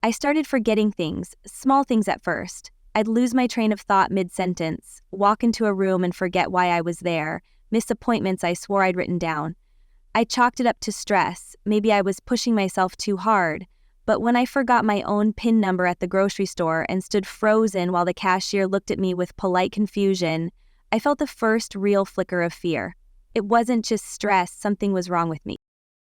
I started forgetting things, small things at first. I'd lose my train of thought mid-sentence, walk into a room and forget why I was there, miss appointments I swore I'd written down. I chalked it up to stress, maybe I was pushing myself too hard. But when I forgot my own PIN number at the grocery store and stood frozen while the cashier looked at me with polite confusion, I felt the first real flicker of fear. It wasn't just stress, something was wrong with me.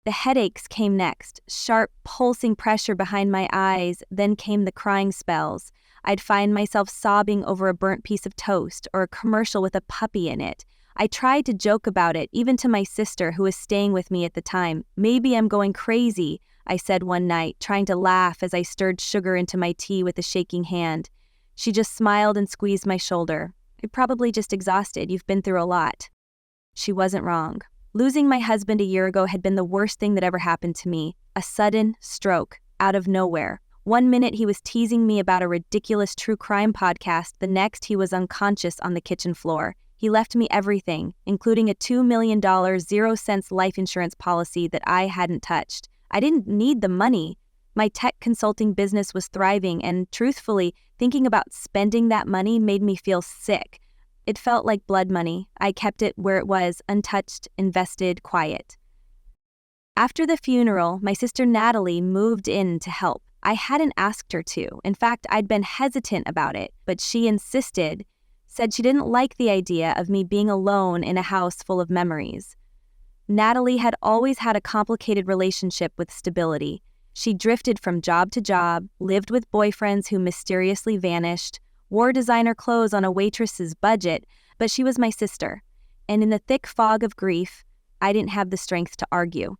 The headaches came next, sharp, pulsing pressure behind my eyes, then came the crying spells. I'd find myself sobbing over a burnt piece of toast or a commercial with a puppy in it. I tried to joke about it, even to my sister who was staying with me at the time. Maybe I'm going crazy, I said one night, trying to laugh as I stirred sugar into my tea with a shaking hand. She just smiled and squeezed my shoulder. You're probably just exhausted, you've been through a lot. She wasn't wrong. Losing my husband a year ago had been the worst thing that ever happened to me. A sudden stroke, out of nowhere. One minute he was teasing me about a ridiculous true crime podcast, the next he was unconscious on the kitchen floor. He left me everything, including a $2 million 0-cents life insurance policy that I hadn't touched. I didn't need the money. My tech consulting business was thriving, and truthfully, thinking about spending that money made me feel sick. It felt like blood money. I kept it where it was, untouched, invested, quiet. After the funeral, my sister Natalie moved in to help. I hadn't asked her to. In fact, I'd been hesitant about it, but she insisted, said she didn't like the idea of me being alone in a house full of memories. Natalie had always had a complicated relationship with stability. She drifted from job to job, lived with boyfriends who mysteriously vanished, wore designer clothes on a waitress's budget, but she was my sister. And in the thick fog of grief, I didn't have the strength to argue.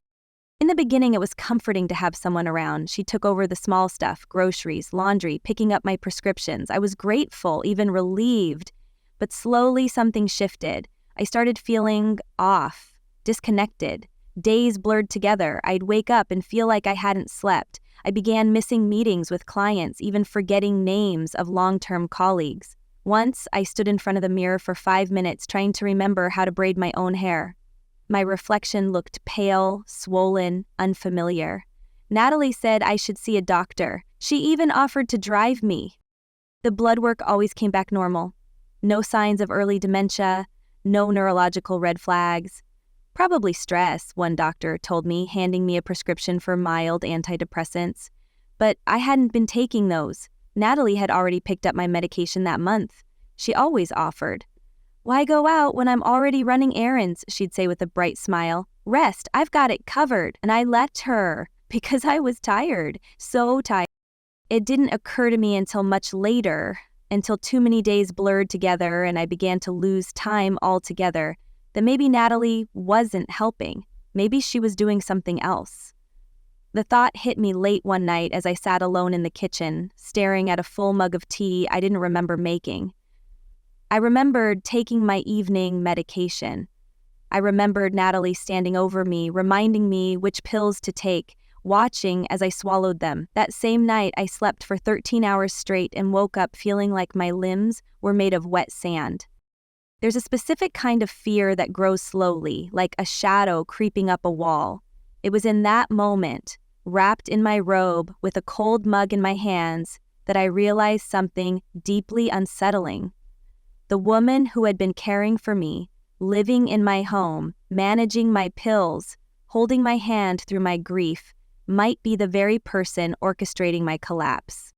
In the beginning, it was comforting to have someone around. She took over the small stuff, groceries, laundry, picking up my prescriptions. I was grateful, even relieved. But slowly something shifted. I started feeling off, disconnected. Days blurred together. I'd wake up and feel like I hadn't slept. I began missing meetings with clients, even forgetting names of long-term colleagues. Once, I stood in front of the mirror for 5 minutes trying to remember how to braid my own hair. My reflection looked pale, swollen, unfamiliar. Natalie said I should see a doctor. She even offered to drive me. The blood work always came back normal. No signs of early dementia, no neurological red flags. Probably stress, one doctor told me, handing me a prescription for mild antidepressants. But I hadn't been taking those. Natalie had already picked up my medication that month. She always offered. "Why go out when I'm already running errands?" she'd say with a bright smile. "Rest, I've got it covered." And I let her, because I was tired, so tired. It didn't occur to me until much later, until too many days blurred together and I began to lose time altogether, that maybe Natalie wasn't helping. Maybe she was doing something else. The thought hit me late one night as I sat alone in the kitchen, staring at a full mug of tea I didn't remember making. I remembered taking my evening medication. I remembered Natalie standing over me, reminding me which pills to take, watching as I swallowed them. That same night, I slept for 13 hours straight and woke up feeling like my limbs were made of wet sand. There's a specific kind of fear that grows slowly, like a shadow creeping up a wall. It was in that moment, wrapped in my robe with a cold mug in my hands, that I realized something deeply unsettling. The woman who had been caring for me, living in my home, managing my pills, holding my hand through my grief, might be the very person orchestrating my collapse.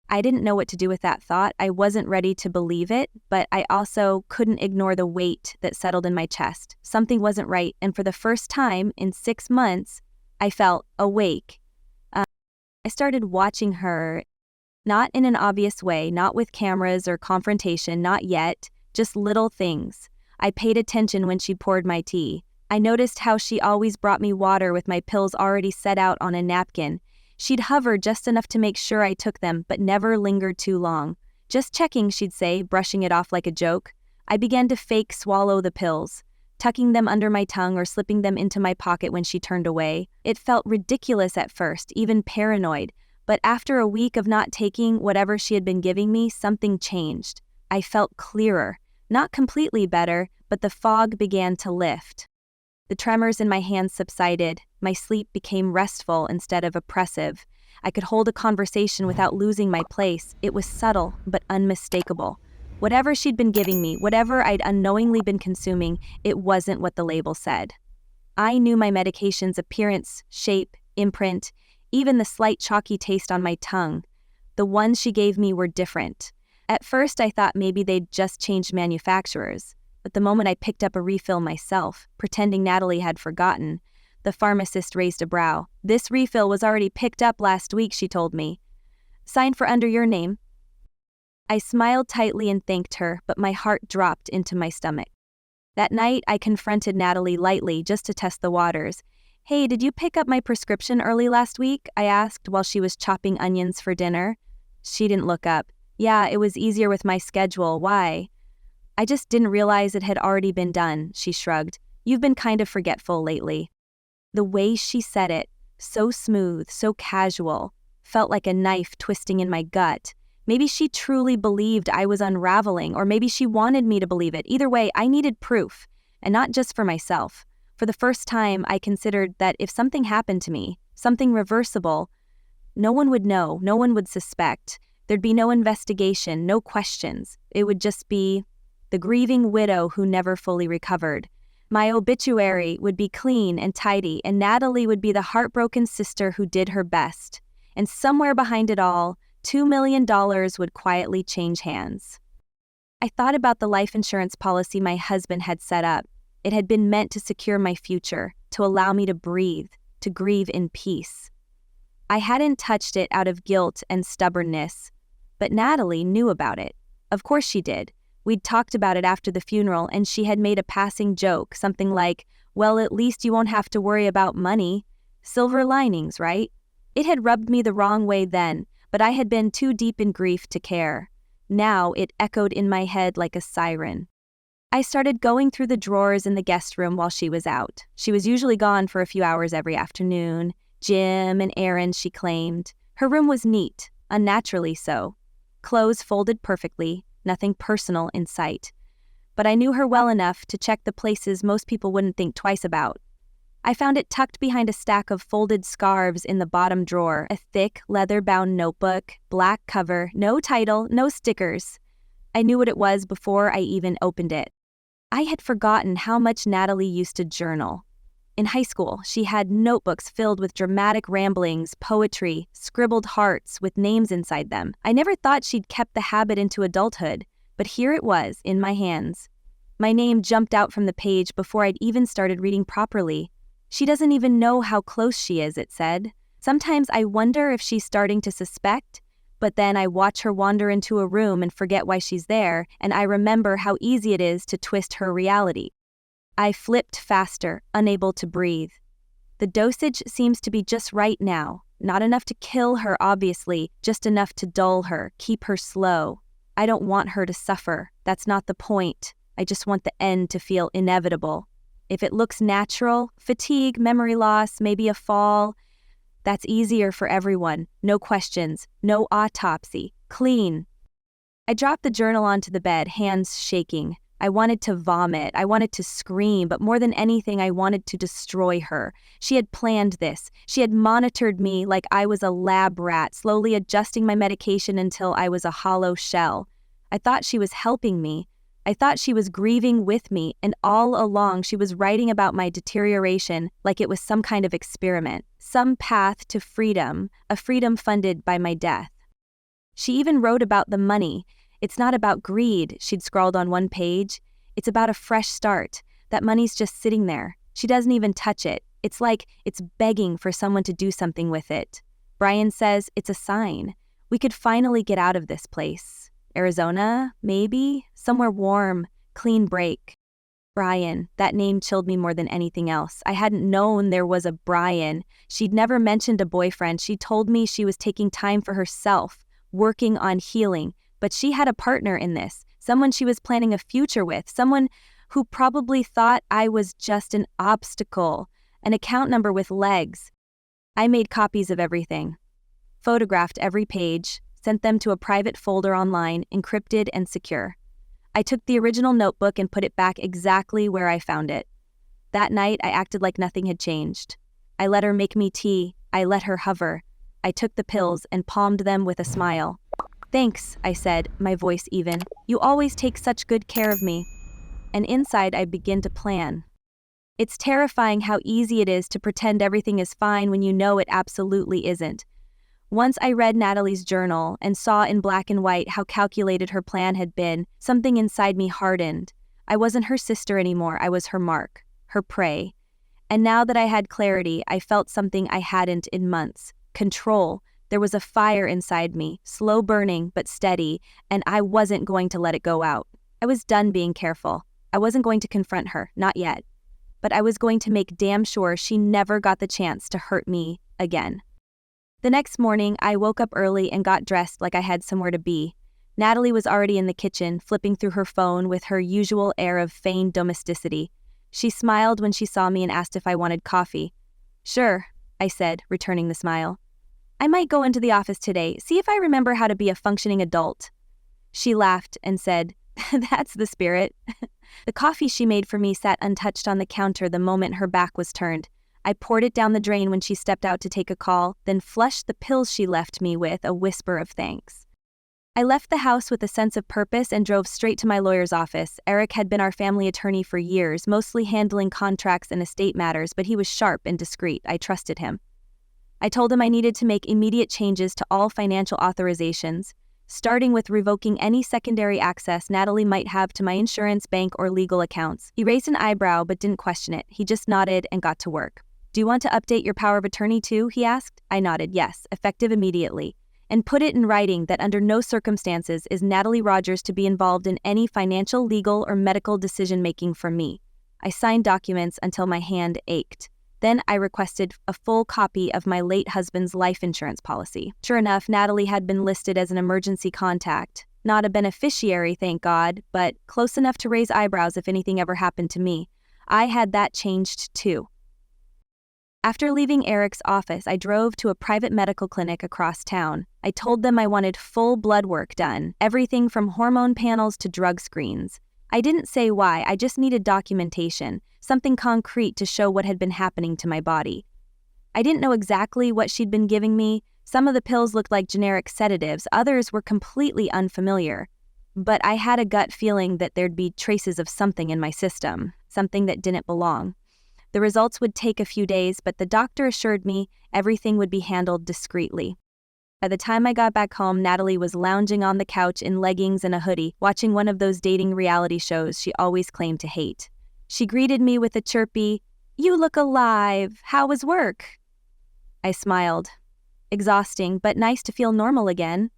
I didn't know what to do with that thought. I wasn't ready to believe it, but I also couldn't ignore the weight that settled in my chest. Something wasn't right, and for the first time in 6 months, I felt awake. I started watching her, not in an obvious way, not with cameras or confrontation, not yet, just little things. I paid attention when she poured my tea. I noticed how she always brought me water with my pills already set out on a napkin. She'd hover just enough to make sure I took them, but never lingered too long. "Just checking," she'd say, brushing it off like a joke. I began to fake swallow the pills, tucking them under my tongue or slipping them into my pocket when she turned away. It felt ridiculous at first, even paranoid, but after a week of not taking whatever she had been giving me, something changed. I felt clearer, not completely better, but the fog began to lift. The tremors in my hands subsided. My sleep became restful instead of oppressive. I could hold a conversation without losing my place. It was subtle, but unmistakable. Whatever she'd been giving me, whatever I'd unknowingly been consuming, it wasn't what the label said. I knew my medication's appearance, shape, imprint, even the slight chalky taste on my tongue. The ones she gave me were different. At first, I thought maybe they'd just changed manufacturers, but the moment I picked up a refill myself, pretending Natalie had forgotten, the pharmacist raised a brow. "This refill was already picked up last week," she told me. "Signed for under your name." I smiled tightly and thanked her, but my heart dropped into my stomach. That night, I confronted Natalie lightly just to test the waters. "Hey, did you pick up my prescription early last week?" I asked while she was chopping onions for dinner. She didn't look up. "Yeah, it was easier with my schedule. Why?" "I just didn't realize it had already been done," she shrugged. "You've been kind of forgetful lately." The way she said it, so smooth, so casual, felt like a knife twisting in my gut. Maybe she truly believed I was unraveling, or maybe she wanted me to believe it. Either way, I needed proof, and not just for myself. For the first time, I considered that if something happened to me, something reversible, no one would know, no one would suspect. There'd be no investigation, no questions. It would just be the grieving widow who never fully recovered. My obituary would be clean and tidy, and Natalie would be the heartbroken sister who did her best. And somewhere behind it all, $2 million would quietly change hands. I thought about the life insurance policy my husband had set up. It had been meant to secure my future, to allow me to breathe, to grieve in peace. I hadn't touched it out of guilt and stubbornness, but Natalie knew about it. Of course she did. We'd talked about it after the funeral, and she had made a passing joke, something like, "Well, at least you won't have to worry about money. Silver linings, right?" It had rubbed me the wrong way then, but I had been too deep in grief to care. Now it echoed in my head like a siren. I started going through the drawers in the guest room while she was out. She was usually gone for a few hours every afternoon. Gym and errands, she claimed. Her room was neat, unnaturally so. Clothes folded perfectly, nothing personal in sight. But I knew her well enough to check the places most people wouldn't think twice about. I found it tucked behind a stack of folded scarves in the bottom drawer, a thick, leather-bound notebook, black cover, no title, no stickers. I knew what it was before I even opened it. I had forgotten how much Natalie used to journal. In high school, she had notebooks filled with dramatic ramblings, poetry, scribbled hearts with names inside them. I never thought she'd kept the habit into adulthood, but here it was, in my hands. My name jumped out from the page before I'd even started reading properly. "She doesn't even know how close she is," it said. Sometimes I wonder if she's starting to suspect, but then I watch her wander into a room and forget why she's there, and I remember how easy it is to twist her reality. I flipped faster, unable to breathe. The dosage seems to be just right now. Not enough to kill her, obviously, just enough to dull her, keep her slow. I don't want her to suffer. That's not the point. I just want the end to feel inevitable. If it looks natural, fatigue, memory loss, maybe a fall, that's easier for everyone. No questions, no autopsy, clean. I dropped the journal onto the bed, hands shaking. I wanted to vomit, I wanted to scream, but more than anything, I wanted to destroy her. She had planned this. She had monitored me like I was a lab rat, slowly adjusting my medication until I was a hollow shell. I thought she was helping me. I thought she was grieving with me, and all along she was writing about my deterioration like it was some kind of experiment, some path to freedom, a freedom funded by my death. She even wrote about the money. "It's not about greed," she'd scrawled on one page. "It's about a fresh start. That money's just sitting there. She doesn't even touch it. It's like it's begging for someone to do something with it. Brian says it's a sign. We could finally get out of this place. Arizona, maybe? Somewhere warm, clean break." Brian, that name chilled me more than anything else. I hadn't known there was a Brian. She'd never mentioned a boyfriend. She told me she was taking time for herself, working on healing. But she had a partner in this, someone she was planning a future with, someone who probably thought I was just an obstacle, an account number with legs. I made copies of everything, photographed every page, sent them to a private folder online, encrypted and secure. I took the original notebook and put it back exactly where I found it. That night, I acted like nothing had changed. I let her make me tea. I let her hover. I took the pills and palmed them with a smile. "Thanks," I said, my voice even. "You always take such good care of me." And inside I begin to plan. It's terrifying how easy it is to pretend everything is fine when you know it absolutely isn't. Once I read Natalie's journal and saw in black and white how calculated her plan had been, something inside me hardened. I wasn't her sister anymore, I was her mark, her prey. And now that I had clarity, I felt something I hadn't in months. Control. There was a fire inside me, slow burning but steady, and I wasn't going to let it go out. I was done being careful. I wasn't going to confront her, not yet. But I was going to make damn sure she never got the chance to hurt me again. The next morning, I woke up early and got dressed like I had somewhere to be. Natalie was already in the kitchen, flipping through her phone with her usual air of feigned domesticity. She smiled when she saw me and asked if I wanted coffee. "Sure," I said, returning the smile. "I might go into the office today, see if I remember how to be a functioning adult." She laughed and said, "That's the spirit." The coffee she made for me sat untouched on the counter the moment her back was turned. I poured it down the drain when she stepped out to take a call, then flushed the pills she left me with a whisper of thanks. I left the house with a sense of purpose and drove straight to my lawyer's office. Eric had been our family attorney for years, mostly handling contracts and estate matters, but he was sharp and discreet. I trusted him. I told him I needed to make immediate changes to all financial authorizations, starting with revoking any secondary access Natalie might have to my insurance, bank, or legal accounts. He raised an eyebrow but didn't question it. He just nodded and got to work. "Do you want to update your power of attorney too?" he asked. I nodded, yes, effective immediately. "And put it in writing that under no circumstances is Natalie Rogers to be involved in any financial, legal, or medical decision-making for me." I signed documents until my hand ached. Then I requested a full copy of my late husband's life insurance policy. Sure enough, Natalie had been listed as an emergency contact. Not a beneficiary, thank God, but close enough to raise eyebrows if anything ever happened to me. I had that changed too. After leaving Eric's office, I drove to a private medical clinic across town. I told them I wanted full blood work done, everything from hormone panels to drug screens. I didn't say why, I just needed documentation, something concrete to show what had been happening to my body. I didn't know exactly what she'd been giving me. Some of the pills looked like generic sedatives, others were completely unfamiliar. But I had a gut feeling that there'd be traces of something in my system, something that didn't belong. The results would take a few days, but the doctor assured me everything would be handled discreetly. By the time I got back home, Natalie was lounging on the couch in leggings and a hoodie, watching one of those dating reality shows she always claimed to hate. She greeted me with a chirpy, "You look alive. How was work?" I smiled. Exhausting, but nice to feel normal again.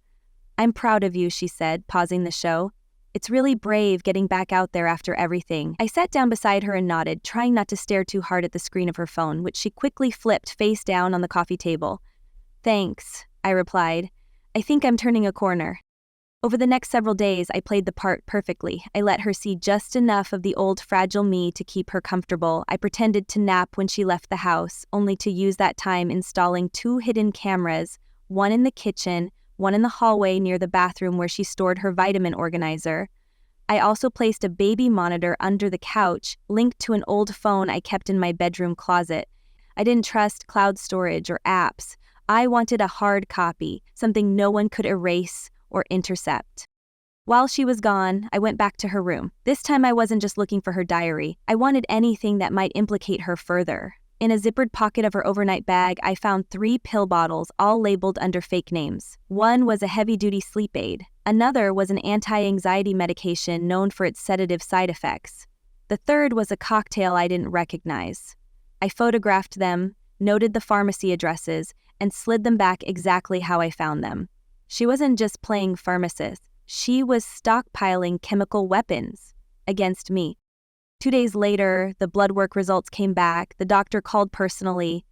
"I'm proud of you," she said, pausing the show. "It's really brave getting back out there after everything." I sat down beside her and nodded, trying not to stare too hard at the screen of her phone, which she quickly flipped face down on the coffee table. "Thanks," I replied. "I think I'm turning a corner." Over the next several days, I played the part perfectly. I let her see just enough of the old fragile me to keep her comfortable. I pretended to nap when she left the house, only to use that time installing 2 hidden cameras, one in the kitchen, one in the hallway near the bathroom where she stored her vitamin organizer. I also placed a baby monitor under the couch, linked to an old phone I kept in my bedroom closet. I didn't trust cloud storage or apps. I wanted a hard copy, something no one could erase or intercept. While she was gone, I went back to her room. This time I wasn't just looking for her diary. I wanted anything that might implicate her further. In a zippered pocket of her overnight bag, I found 3 pill bottles, all labeled under fake names. One was a heavy-duty sleep aid. Another was an anti-anxiety medication known for its sedative side effects. The third was a cocktail I didn't recognize. I photographed them, noted the pharmacy addresses, and slid them back exactly how I found them. She wasn't just playing pharmacist. She was stockpiling chemical weapons against me. 2 days later, the blood work results came back. The doctor called personally.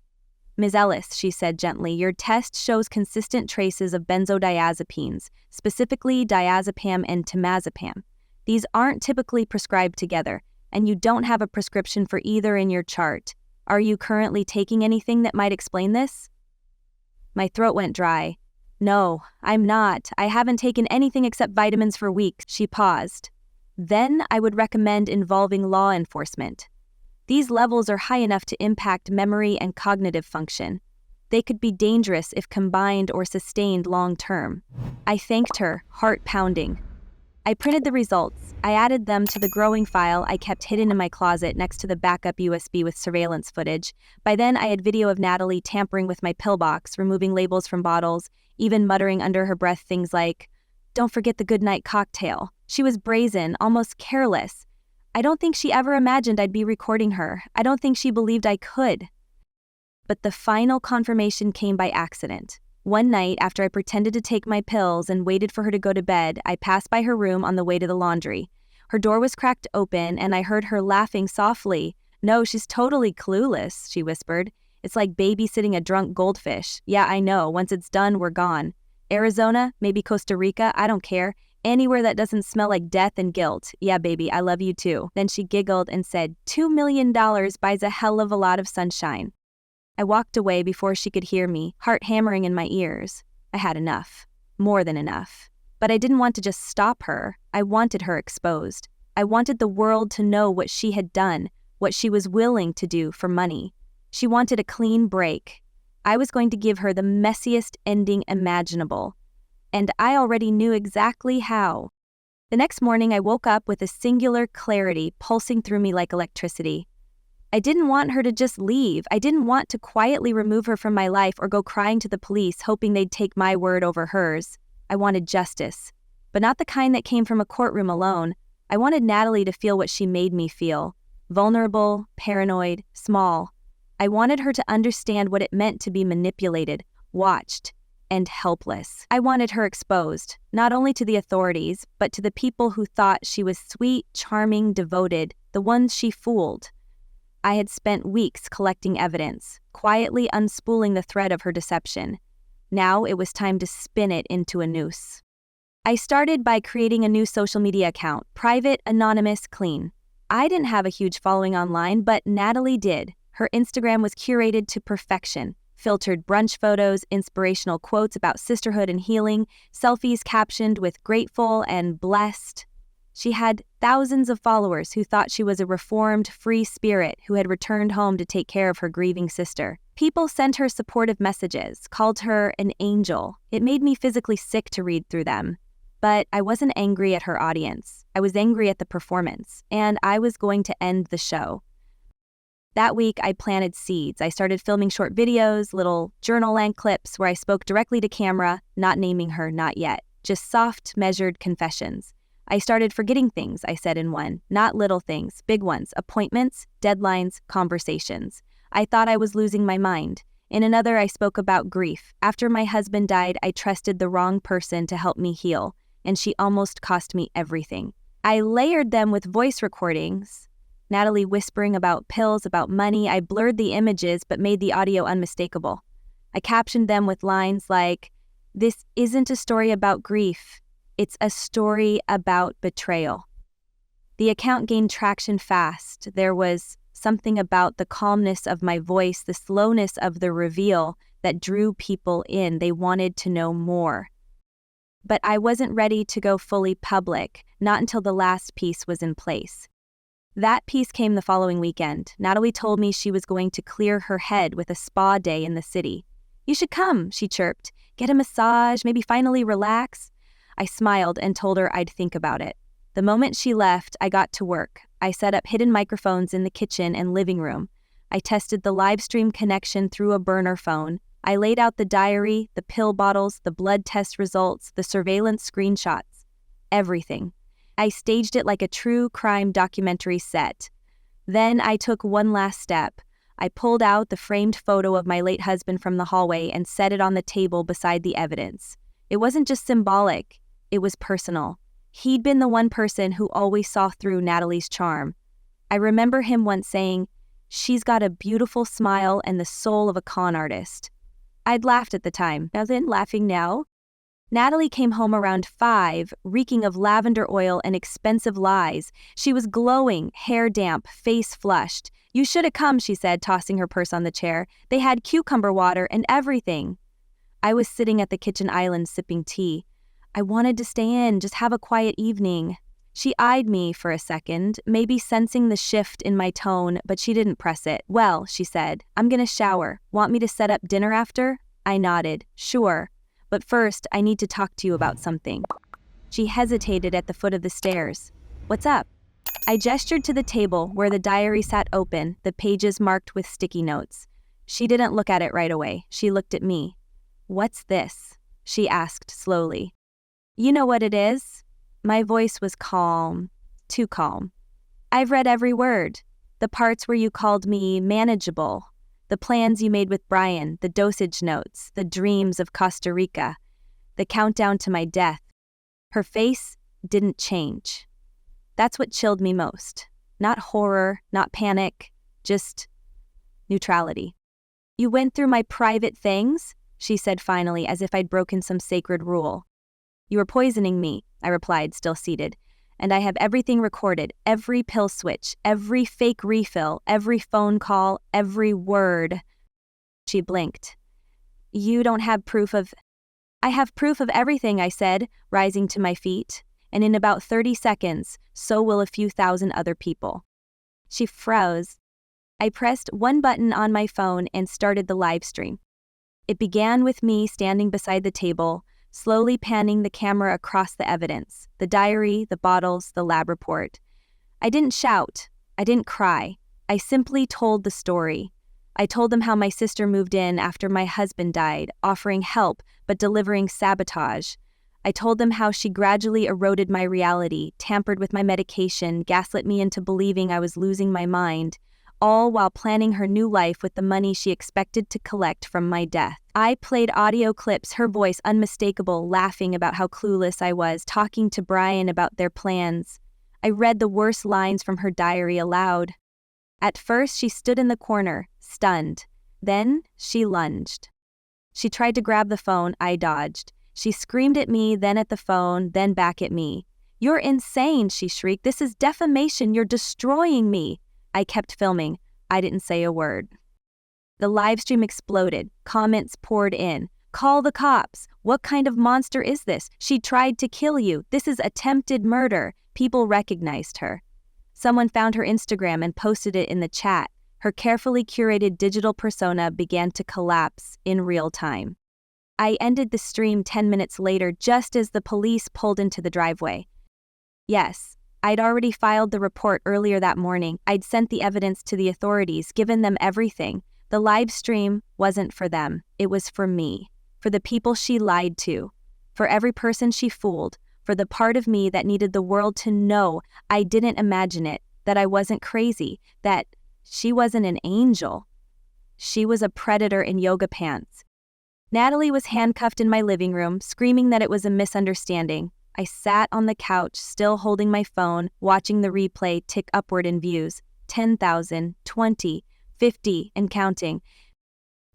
"Ms. Ellis," she said gently, "your test shows consistent traces of benzodiazepines, specifically diazepam and temazepam. These aren't typically prescribed together, and you don't have a prescription for either in your chart. Are you currently taking anything that might explain this?" My throat went dry. "No, I'm not. I haven't taken anything except vitamins for weeks." She paused. "Then I would recommend involving law enforcement. These levels are high enough to impact memory and cognitive function." They could be dangerous if combined or sustained long term. I thanked her, heart pounding. I printed the results. I added them to the growing file I kept hidden in my closet next to the backup USB with surveillance footage. By then, I had video of Natalie tampering with my pillbox, removing labels from bottles, even muttering under her breath things like, "Don't forget the goodnight cocktail." She was brazen, almost careless. I don't think she ever imagined I'd be recording her. I don't think she believed I could. But the final confirmation came by accident. One night, after I pretended to take my pills and waited for her to go to bed, I passed by her room on the way to the laundry. Her door was cracked open, and I heard her laughing softly. "No, she's totally clueless," she whispered. "It's like babysitting a drunk goldfish. Yeah, I know. Once it's done, we're gone. Arizona, maybe Costa Rica, I don't care. Anywhere that doesn't smell like death and guilt. Yeah, baby, I love you too." Then she giggled and said, $2 million buys a hell of a lot of sunshine. I walked away before she could hear me, heart hammering in my ears. I had enough. More than enough. But I didn't want to just stop her. I wanted her exposed. I wanted the world to know what she had done, what she was willing to do for money. She wanted a clean break. I was going to give her the messiest ending imaginable. And I already knew exactly how. The next morning, I woke up with a singular clarity pulsing through me like electricity. I didn't want her to just leave. I didn't want to quietly remove her from my life or go crying to the police hoping they'd take my word over hers. I wanted justice, but not the kind that came from a courtroom alone. I wanted Natalie to feel what she made me feel. Vulnerable, paranoid, small. I wanted her to understand what it meant to be manipulated, watched, and helpless. I wanted her exposed, not only to the authorities, but to the people who thought she was sweet, charming, devoted, the ones she fooled. I had spent weeks collecting evidence, quietly unspooling the thread of her deception. Now it was time to spin it into a noose. I started by creating a new social media account, private, anonymous, clean. I didn't have a huge following online, but Natalie did. Her Instagram was curated to perfection. Filtered brunch photos, inspirational quotes about sisterhood and healing, selfies captioned with grateful and blessed. She had thousands of followers who thought she was a reformed, free spirit who had returned home to take care of her grieving sister. People sent her supportive messages, called her an angel. It made me physically sick to read through them. But I wasn't angry at her audience. I was angry at the performance, and I was going to end the show. That week, I planted seeds. I started filming short videos, little journal-length clips where I spoke directly to camera, not naming her, not yet. Just soft, measured confessions. I started forgetting things I said in one, not little things, big ones, appointments, deadlines, conversations. I thought I was losing my mind. In another, I spoke about grief. After my husband died, I trusted the wrong person to help me heal, and she almost cost me everything. I layered them with voice recordings. Natalie whispering about pills, about money. I blurred the images but made the audio unmistakable. I captioned them with lines like, "This isn't a story about grief. It's a story about betrayal." The account gained traction fast. There was something about the calmness of my voice, the slowness of the reveal that drew people in. They wanted to know more. But I wasn't ready to go fully public, not until the last piece was in place. That piece came the following weekend. Natalie told me she was going to clear her head with a spa day in the city. "You should come," she chirped. "Get a massage, maybe finally relax." I smiled and told her I'd think about it. The moment she left, I got to work. I set up hidden microphones in the kitchen and living room. I tested the live stream connection through a burner phone. I laid out the diary, the pill bottles, the blood test results, the surveillance screenshots. Everything. I staged it like a true crime documentary set. Then I took one last step. I pulled out the framed photo of my late husband from the hallway and set it on the table beside the evidence. It wasn't just symbolic. It was personal. He'd been the one person who always saw through Natalie's charm. I remember him once saying, "She's got a beautiful smile and the soul of a con artist." I'd laughed at the time. Nothing laughing now. Natalie came home around 5, reeking of lavender oil and expensive lies. She was glowing, hair damp, face flushed. "You should have come," she said, tossing her purse on the chair. "They had cucumber water and everything." I was sitting at the kitchen island sipping tea. I wanted to stay in, just have a quiet evening. She eyed me for a second, maybe sensing the shift in my tone, but she didn't press it. "Well," she said, "I'm gonna shower. Want me to set up dinner after?" I nodded. "Sure. But first, I need to talk to you about something." She hesitated at the foot of the stairs. "What's up?" I gestured to the table where the diary sat open, the pages marked with sticky notes. She didn't look at it right away. She looked at me. "What's this?" she asked slowly. "You know what it is?" My voice was calm, too calm. "I've read every word. The parts where you called me manageable, the plans you made with Brian, the dosage notes, the dreams of Costa Rica, the countdown to my death." Her face didn't change. That's what chilled me most. Not horror, not panic, just neutrality. "You went through my private things?" she said finally, as if I'd broken some sacred rule. "You were poisoning me," I replied, still seated. "And I have everything recorded, every pill switch, every fake refill, every phone call, every word." She blinked. "You don't have proof of—" "I have proof of everything," I said, rising to my feet. "And in about 30 seconds, so will a few thousand other people." She froze. I pressed one button on my phone and started the live stream. It began with me standing beside the table, slowly panning the camera across the evidence, the diary, the bottles, the lab report. I didn't shout. I didn't cry. I simply told the story. I told them how my sister moved in after my husband died, offering help but delivering sabotage. I told them how she gradually eroded my reality, tampered with my medication, gaslit me into believing I was losing my mind, all while planning her new life with the money she expected to collect from my death. I played audio clips, her voice unmistakable, laughing about how clueless I was, talking to Brian about their plans. I read the worst lines from her diary aloud. At first, she stood in the corner, stunned. Then, she lunged. She tried to grab the phone. I dodged. She screamed at me, then at the phone, then back at me. "You're insane," she shrieked. "This is defamation. You're destroying me." I kept filming. I didn't say a word. The livestream exploded. Comments poured in. "Call the cops. What kind of monster is this? She tried to kill you. This is attempted murder." People recognized her. Someone found her Instagram and posted it in the chat. Her carefully curated digital persona began to collapse in real time. I ended the stream 10 minutes later, just as the police pulled into the driveway. Yes, I'd already filed the report earlier that morning. I'd sent the evidence to the authorities, given them everything. The live stream wasn't for them. It was for me, for the people she lied to, for every person she fooled, for the part of me that needed the world to know I didn't imagine it, that I wasn't crazy, that she wasn't an angel. She was a predator in yoga pants. Natalie was handcuffed in my living room, screaming that it was a misunderstanding. I sat on the couch, still holding my phone, watching the replay tick upward in views. 10,000, 20, 50, and counting.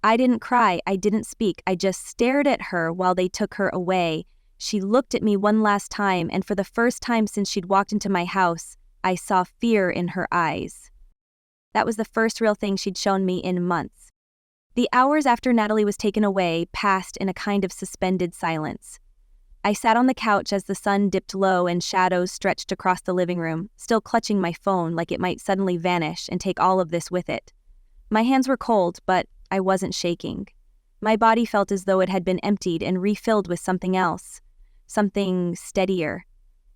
I didn't cry, I didn't speak, I just stared at her while they took her away. She looked at me one last time, and for the first time since she'd walked into my house, I saw fear in her eyes. That was the first real thing she'd shown me in months. The hours after Natalie was taken away passed in a kind of suspended silence. I sat on the couch as the sun dipped low and shadows stretched across the living room, still clutching my phone like it might suddenly vanish and take all of this with it. My hands were cold, but I wasn't shaking. My body felt as though it had been emptied and refilled with something else. Something steadier,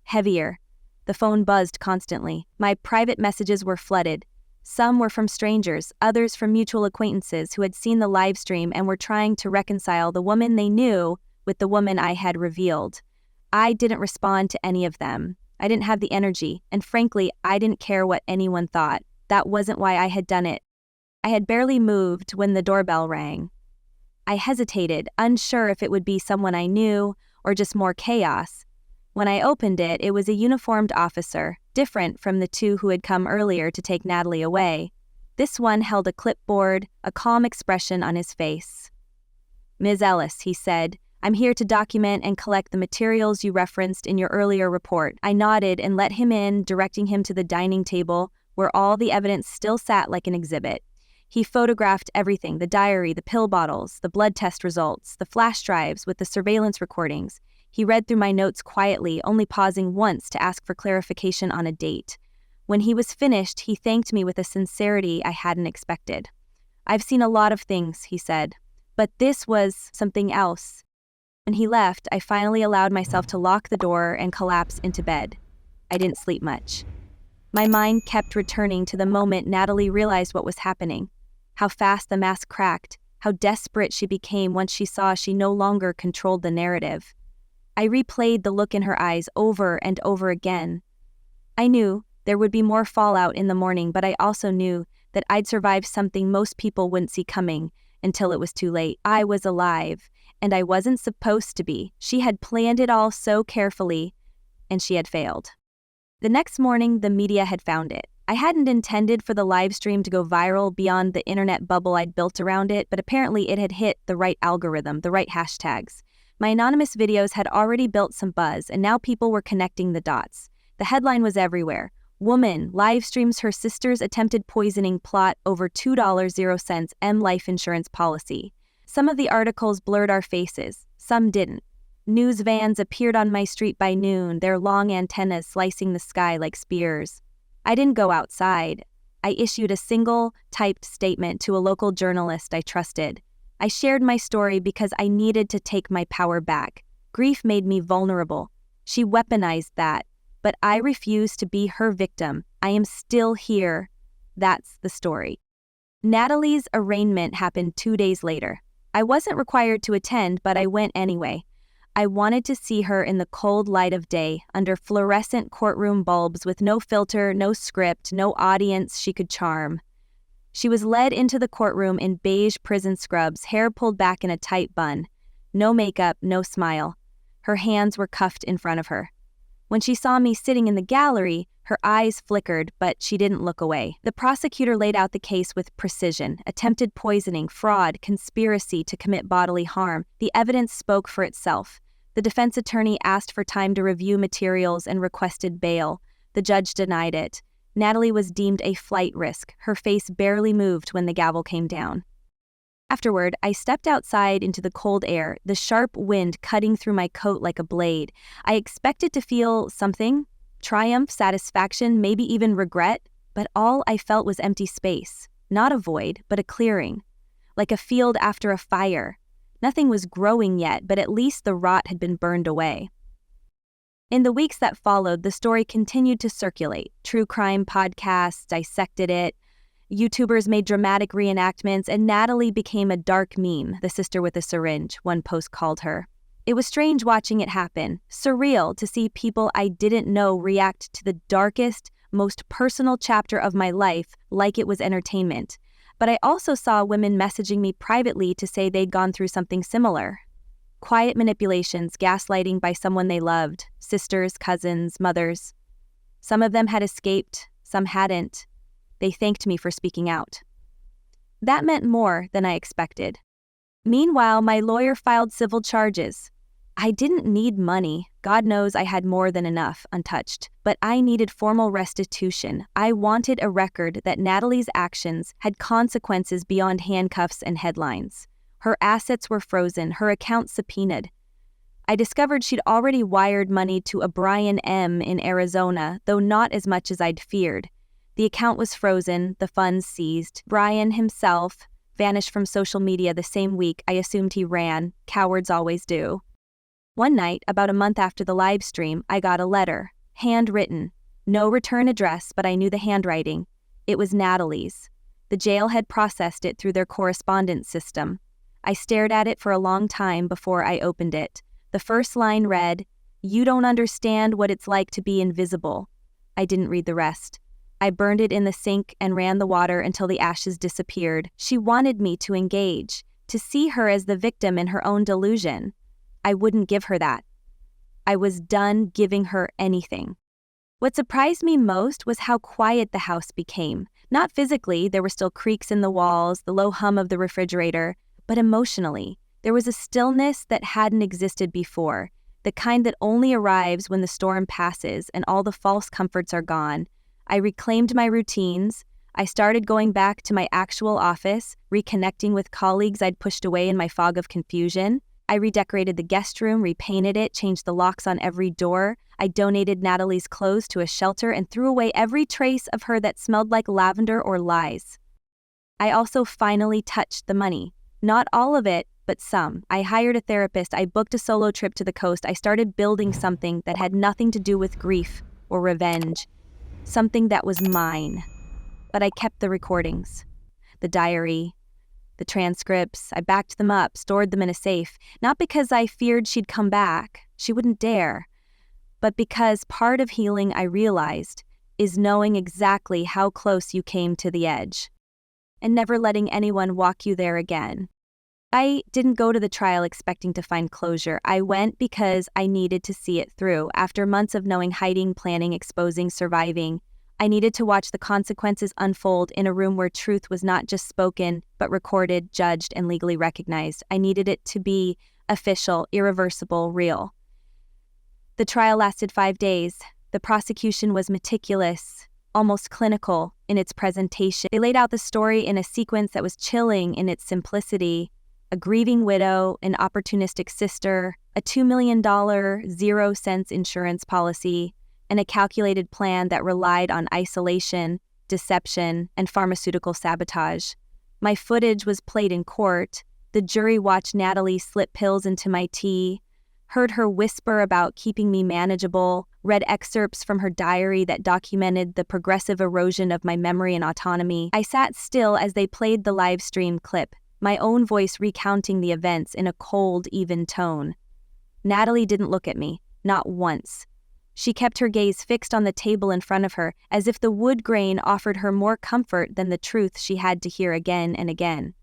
heavier. The phone buzzed constantly. My private messages were flooded. Some were from strangers, others from mutual acquaintances who had seen the live stream and were trying to reconcile the woman they knew with the woman I had revealed. I didn't respond to any of them. I didn't have the energy, and frankly, I didn't care what anyone thought. That wasn't why I had done it. I had barely moved when the doorbell rang. I hesitated, unsure if it would be someone I knew or just more chaos. When I opened it, it was a uniformed officer, different from the two who had come earlier to take Natalie away. This one held a clipboard, a calm expression on his face. "Ms. Ellis," he said, "I'm here to document and collect the materials you referenced in your earlier report." I nodded and let him in, directing him to the dining table, where all the evidence still sat like an exhibit. He photographed everything, the diary, the pill bottles, the blood test results, the flash drives with the surveillance recordings. He read through my notes quietly, only pausing once to ask for clarification on a date. When he was finished, he thanked me with a sincerity I hadn't expected. "I've seen a lot of things," he said, "but this was something else." When he left, I finally allowed myself to lock the door and collapse into bed. I didn't sleep much. My mind kept returning to the moment Natalie realized what was happening, how fast the mask cracked, how desperate she became once she saw she no longer controlled the narrative. I replayed the look in her eyes over and over again. I knew there would be more fallout in the morning, but I also knew that I'd survived something most people wouldn't see coming until it was too late. I was alive, and I wasn't supposed to be. She had planned it all so carefully, and she had failed. The next morning, the media had found it. I hadn't intended for the live stream to go viral beyond the internet bubble I'd built around it, but apparently it had hit the right algorithm, the right hashtags. My anonymous videos had already built some buzz, and now people were connecting the dots. The headline was everywhere. Woman live streams her sister's attempted poisoning plot over $2.00 M life insurance policy. Some of the articles blurred our faces, some didn't. News vans appeared on my street by noon, their long antennas slicing the sky like spears. I didn't go outside. I issued a single, typed statement to a local journalist I trusted. I shared my story because I needed to take my power back. Grief made me vulnerable. She weaponized that, but I refused to be her victim. I am still here. That's the story. Natalie's arraignment happened 2 days later. I wasn't required to attend, but I went anyway. I wanted to see her in the cold light of day, under fluorescent courtroom bulbs with no filter, no script, no audience she could charm. She was led into the courtroom in beige prison scrubs, hair pulled back in a tight bun. No makeup, no smile. Her hands were cuffed in front of her. When she saw me sitting in the gallery, her eyes flickered, but she didn't look away. The prosecutor laid out the case with precision: attempted poisoning, fraud, conspiracy to commit bodily harm. The evidence spoke for itself. The defense attorney asked for time to review materials and requested bail. The judge denied it. Natalie was deemed a flight risk. Her face barely moved when the gavel came down. Afterward, I stepped outside into the cold air, the sharp wind cutting through my coat like a blade. I expected to feel something: triumph, satisfaction, maybe even regret, but all I felt was empty space. Not a void, but a clearing. Like a field after a fire. Nothing was growing yet, but at least the rot had been burned away. In the weeks that followed, the story continued to circulate. True crime podcasts dissected it. YouTubers made dramatic reenactments, and Natalie became a dark meme, the sister with a syringe, one post called her. It was strange watching it happen, surreal to see people I didn't know react to the darkest, most personal chapter of my life like it was entertainment. But I also saw women messaging me privately to say they'd gone through something similar. Quiet manipulations, gaslighting by someone they loved, sisters, cousins, mothers. Some of them had escaped, some hadn't. They thanked me for speaking out. That meant more than I expected. Meanwhile, my lawyer filed civil charges. I didn't need money. God knows I had more than enough, untouched. But I needed formal restitution. I wanted a record that Natalie's actions had consequences beyond handcuffs and headlines. Her assets were frozen, her account subpoenaed. I discovered she'd already wired money to a Brian M. in Arizona, though not as much as I'd feared. The account was frozen, the funds seized. Brian himself vanished from social media the same week. I assumed he ran. Cowards always do. One night, about a month after the live stream, I got a letter, handwritten. No return address, but I knew the handwriting. It was Natalie's. The jail had processed it through their correspondence system. I stared at it for a long time before I opened it. The first line read, "You don't understand what it's like to be invisible." I didn't read the rest. I burned it in the sink and ran the water until the ashes disappeared. She wanted me to engage, to see her as the victim in her own delusion. I wouldn't give her that. I was done giving her anything. What surprised me most was how quiet the house became. Not physically, there were still creaks in the walls, the low hum of the refrigerator, but emotionally. There was a stillness that hadn't existed before, the kind that only arrives when the storm passes and all the false comforts are gone. I reclaimed my routines. I started going back to my actual office, reconnecting with colleagues I'd pushed away in my fog of confusion. I redecorated the guest room, repainted it, changed the locks on every door. I donated Natalie's clothes to a shelter and threw away every trace of her that smelled like lavender or lies. I also finally touched the money. Not all of it, but some. I hired a therapist, I booked a solo trip to the coast, I started building something that had nothing to do with grief or revenge. Something that was mine. But I kept the recordings, the diary, the transcripts. I backed them up, stored them in a safe, not because I feared she'd come back, she wouldn't dare, but because part of healing, I realized, is knowing exactly how close you came to the edge, and never letting anyone walk you there again. I didn't go to the trial expecting to find closure. I went because I needed to see it through. After months of knowing, hiding, planning, exposing, surviving, I needed to watch the consequences unfold in a room where truth was not just spoken, but recorded, judged, and legally recognized. I needed it to be official, irreversible, real. The trial lasted 5 days. The prosecution was meticulous, almost clinical in its presentation. They laid out the story in a sequence that was chilling in its simplicity. A grieving widow, an opportunistic sister, a $2 million 0-cent insurance policy, and a calculated plan that relied on isolation, deception, and pharmaceutical sabotage. My footage was played in court. The jury watched Natalie slip pills into my tea, heard her whisper about keeping me manageable, read excerpts from her diary that documented the progressive erosion of my memory and autonomy. I sat still as they played the live stream clip, my own voice recounting the events in a cold, even tone. Natalie didn't look at me, not once. She kept her gaze fixed on the table in front of her, as if the wood grain offered her more comfort than the truth she had to hear again and again.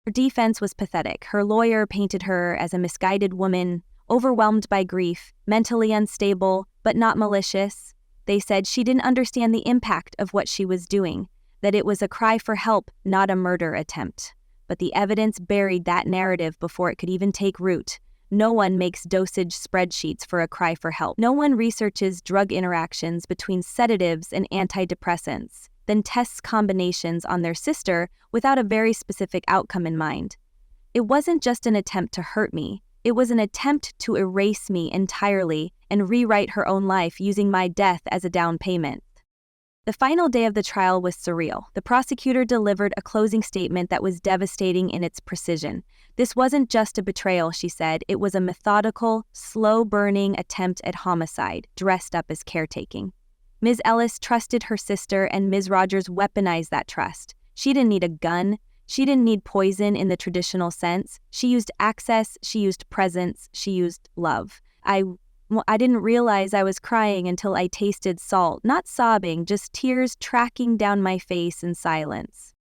Her defense was pathetic. Her lawyer painted her as a misguided woman, overwhelmed by grief, mentally unstable, but not malicious. They said she didn't understand the impact of what she was doing, that it was a cry for help, not a murder attempt. But the evidence buried that narrative before it could even take root. No one makes dosage spreadsheets for a cry for help. No one researches drug interactions between sedatives and antidepressants, then tests combinations on their sister without a very specific outcome in mind. It wasn't just an attempt to hurt me. It was an attempt to erase me entirely and rewrite her own life using my death as a down payment. The final day of the trial was surreal. The prosecutor delivered a closing statement that was devastating in its precision. This wasn't just a betrayal, she said. It was a methodical, slow-burning attempt at homicide, dressed up as caretaking. Ms. Ellis trusted her sister, and Ms. Rogers weaponized that trust. She didn't need a gun. She didn't need poison in the traditional sense. She used access, she used presence, she used love. I didn't realize I was crying until I tasted salt, not sobbing, just tears tracking down my face in silence.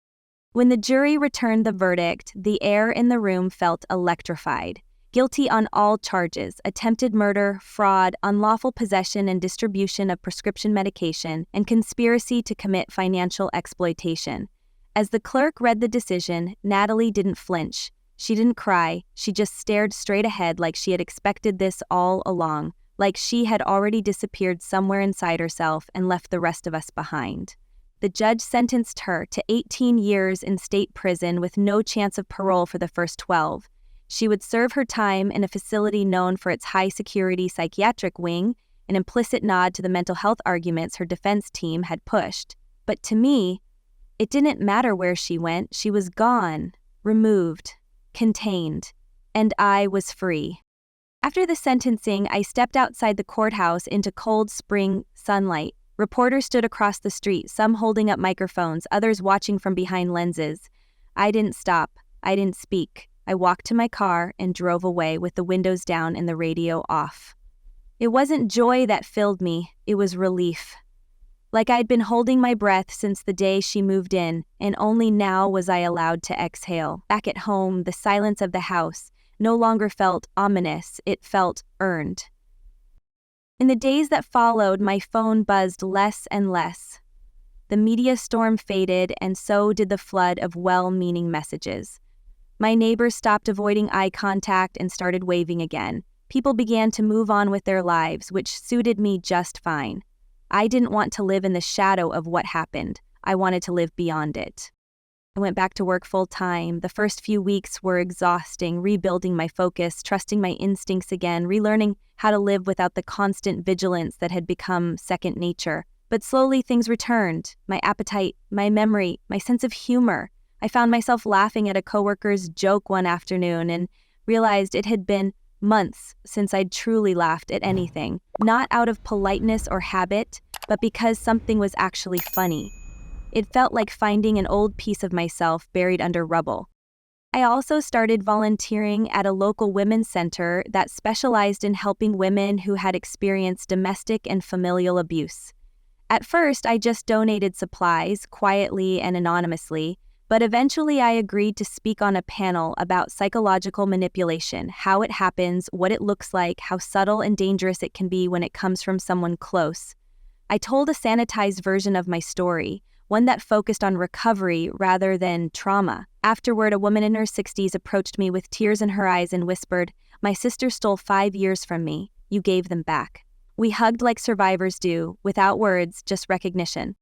When the jury returned the verdict, the air in the room felt electrified. Guilty on all charges: attempted murder, fraud, unlawful possession and distribution of prescription medication, and conspiracy to commit financial exploitation. As the clerk read the decision, Natalie didn't flinch. She didn't cry. She just stared straight ahead like she had expected this all along, like she had already disappeared somewhere inside herself and left the rest of us behind. The judge sentenced her to 18 years in state prison with no chance of parole for the first 12. She would serve her time in a facility known for its high-security psychiatric wing, an implicit nod to the mental health arguments her defense team had pushed. But to me, it didn't matter where she went. She was gone, removed, contained, and I was free. After the sentencing, I stepped outside the courthouse into cold spring sunlight. Reporters stood across the street, some holding up microphones, others watching from behind lenses. I didn't stop. I didn't speak. I walked to my car and drove away with the windows down and the radio off. It wasn't joy that filled me, it was relief. Like I'd been holding my breath since the day she moved in, and only now was I allowed to exhale. Back at home, the silence of the house no longer felt ominous, it felt earned. In the days that followed, my phone buzzed less and less. The media storm faded, and so did the flood of well-meaning messages. My neighbors stopped avoiding eye contact and started waving again. People began to move on with their lives, which suited me just fine. I didn't want to live in the shadow of what happened. I wanted to live beyond it. I went back to work full time. The first few weeks were exhausting, rebuilding my focus, trusting my instincts again, relearning how to live without the constant vigilance that had become second nature. But slowly things returned. My appetite, my memory, my sense of humor. I found myself laughing at a coworker's joke one afternoon and realized it had been months since I'd truly laughed at anything. Not out of politeness or habit, but because something was actually funny. It felt like finding an old piece of myself buried under rubble. I also started volunteering at a local women's center that specialized in helping women who had experienced domestic and familial abuse. At first, I just donated supplies, quietly and anonymously, but eventually I agreed to speak on a panel about psychological manipulation, how it happens, what it looks like, how subtle and dangerous it can be when it comes from someone close. I told a sanitized version of my story, one that focused on recovery rather than trauma. Afterward, a woman in her 60s approached me with tears in her eyes and whispered, "My sister stole 5 years from me. You gave them back." We hugged like survivors do, without words, just recognition.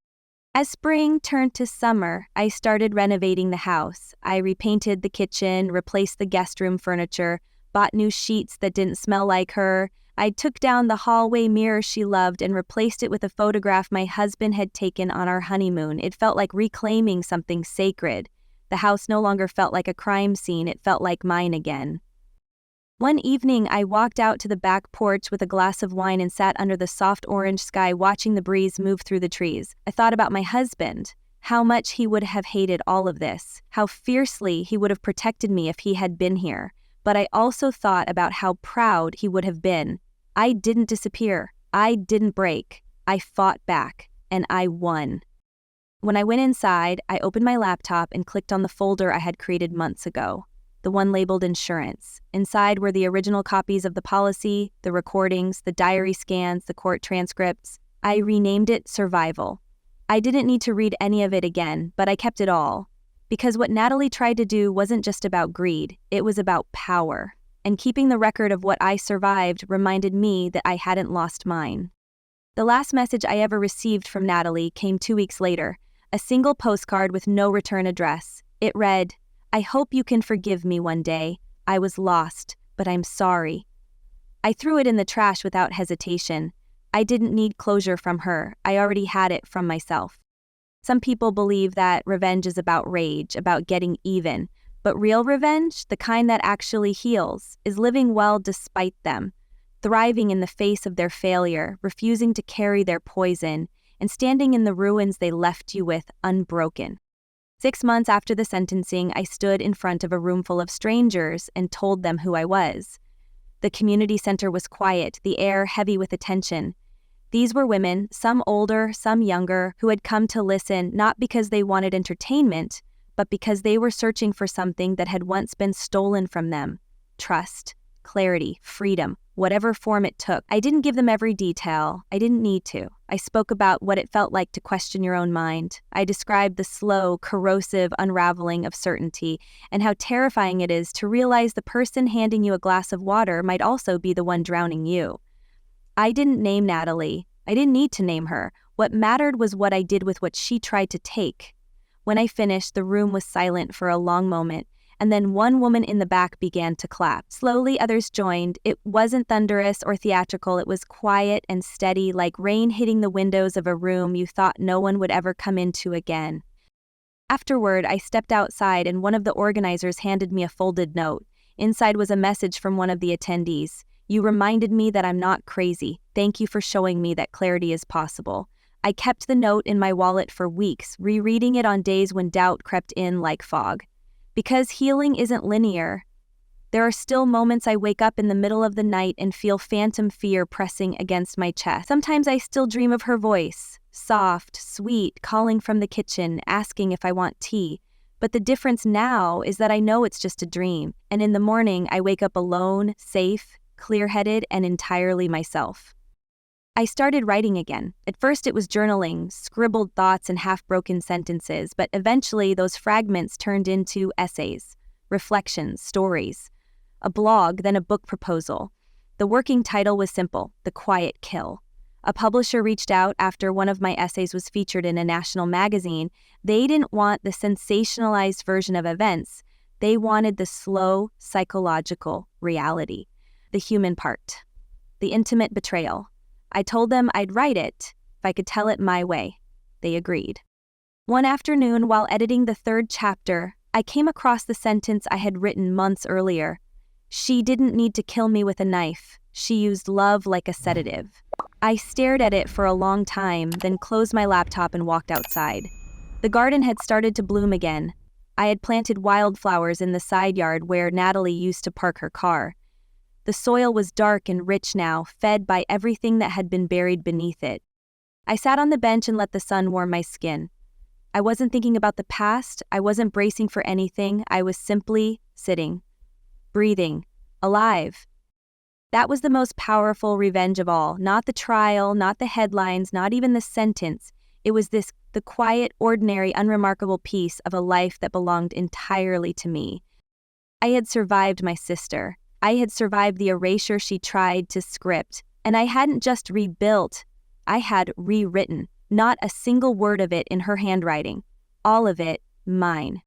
As spring turned to summer, I started renovating the house. I repainted the kitchen, replaced the guest room furniture, bought new sheets that didn't smell like her. I took down the hallway mirror she loved and replaced it with a photograph my husband had taken on our honeymoon. It felt like reclaiming something sacred. The house no longer felt like a crime scene, it felt like mine again. One evening, I walked out to the back porch with a glass of wine and sat under the soft orange sky watching the breeze move through the trees. I thought about my husband, how much he would have hated all of this, how fiercely he would have protected me if he had been here. But I also thought about how proud he would have been. I didn't disappear. I didn't break. I fought back, and I won. When I went inside, I opened my laptop and clicked on the folder I had created months ago, the one labeled insurance. Inside were the original copies of the policy, the recordings, the diary scans, the court transcripts. I renamed it Survival. I didn't need to read any of it again, but I kept it all. Because what Natalie tried to do wasn't just about greed, it was about power. And keeping the record of what I survived reminded me that I hadn't lost mine. The last message I ever received from Natalie came 2 weeks later, a single postcard with no return address. It read, "I hope you can forgive me one day. I was lost, but I'm sorry." I threw it in the trash without hesitation. I didn't need closure from her. I already had it from myself. Some people believe that revenge is about rage, about getting even. But real revenge, the kind that actually heals, is living well despite them, thriving in the face of their failure, refusing to carry their poison, and standing in the ruins they left you with unbroken. 6 months after the sentencing, I stood in front of a room full of strangers and told them who I was. The community center was quiet, the air heavy with attention. These were women, some older, some younger, who had come to listen not because they wanted entertainment, but because they were searching for something that had once been stolen from them. Trust, clarity, freedom, whatever form it took. I didn't give them every detail. I didn't need to. I spoke about what it felt like to question your own mind. I described the slow, corrosive unraveling of certainty and how terrifying it is to realize the person handing you a glass of water might also be the one drowning you. I didn't name Natalie. I didn't need to name her. What mattered was what I did with what she tried to take. When I finished, the room was silent for a long moment, and then one woman in the back began to clap. Slowly, others joined. It wasn't thunderous or theatrical. It was quiet and steady, like rain hitting the windows of a room you thought no one would ever come into again. Afterward, I stepped outside, and one of the organizers handed me a folded note. Inside was a message from one of the attendees. "You reminded me that I'm not crazy. Thank you for showing me that clarity is possible." I kept the note in my wallet for weeks, rereading it on days when doubt crept in like fog. Because healing isn't linear. There are still moments I wake up in the middle of the night and feel phantom fear pressing against my chest. Sometimes I still dream of her voice, soft, sweet, calling from the kitchen, asking if I want tea. But the difference now is that I know it's just a dream, and in the morning I wake up alone, safe, clear-headed, and entirely myself. I started writing again. At first it was journaling, scribbled thoughts and half-broken sentences, but eventually those fragments turned into essays, reflections, stories, a blog, then a book proposal. The working title was simple, The Quiet Kill. A publisher reached out after one of my essays was featured in a national magazine. They didn't want the sensationalized version of events. They wanted the slow, psychological reality, the human part, the intimate betrayal. I told them I'd write it if I could tell it my way. They agreed. One afternoon, while editing the third chapter, I came across the sentence I had written months earlier. She didn't need to kill me with a knife. She used love like a sedative. I stared at it for a long time, then closed my laptop and walked outside. The garden had started to bloom again. I had planted wildflowers in the side yard where Natalie used to park her car. The soil was dark and rich now, fed by everything that had been buried beneath it. I sat on the bench and let the sun warm my skin. I wasn't thinking about the past. I wasn't bracing for anything. I was simply sitting, breathing, alive. That was the most powerful revenge of all. Not the trial, not the headlines, not even the sentence. It was the quiet, ordinary, unremarkable piece of a life that belonged entirely to me. I had survived my sister. I had survived the erasure she tried to script. And I hadn't just rebuilt, I had rewritten. Not a single word of it in her handwriting. All of it, mine.